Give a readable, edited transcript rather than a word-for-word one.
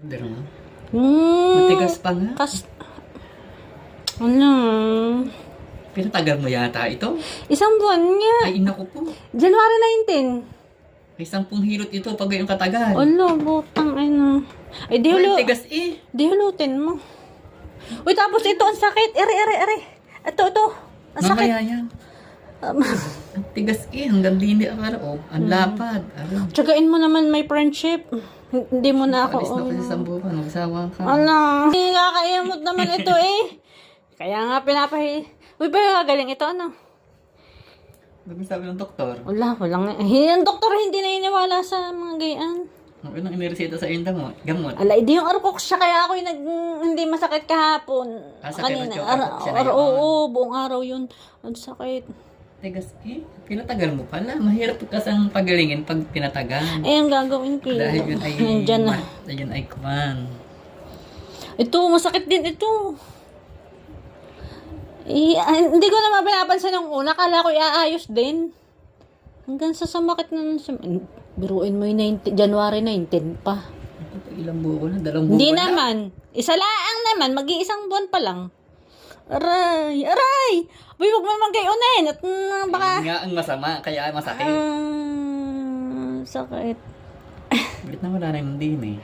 Pero nga, Hmm. matigas pa nga. Ano? Pinatagal mo yata ito. Isang buwan nga. Ay, naku po. January 19. May 10 hilot ito pag yung katagal. Ala, butang ano. Ay, di Ay, hulu. tigas eh. Di hulutin mo. Uy, tapos ito, ang sakit. Ere. Ito. Ang sakit. Mamaya yan. Ang tigas eh. Hanggang dini ang araw. Ang lapad. Araw. Tsagain mo naman may friendship. Hindi mo na ako. Alis na kasi sa buwan. Magsawa ka. Ala, hindi nakakaimot naman ito eh. Kaya nga Uy, ba galing ito ano? Ano sabi ng doktor? Walang. Ang doktor hindi naniniwala sa mga gayaan. Ang inang iniresita sa inyo mo. Gamot. Ala, hindi yung arpok siya kaya ako yung hindi masakit kahapon. Sakit na yung arpok siya na yun. Oo, buong araw yun. Ang sakit. Tigas eh. Pinatagal mo pala. Mahirap kasang pagalingin pag pinatagal. Eh, ang gagawin ko. Dahil yun ay... Nandyan na. Yun ay kuman. Ito, masakit din ito. Hindi ko naman pinapansin nung una. Kala ko iaayos din. Hanggang sa sumakit na siya. Biruin mo yung January 19 pa. Ilang buko na? 2 buko Hindi na? naman. Isa laang naman. Mag-iisang buwan pa lang. Aray! Uy, huwag mo naman gayunin. At baka... Yun nga ang masama. Kaya masakit. Sakit. Bilit na wala na yung din eh.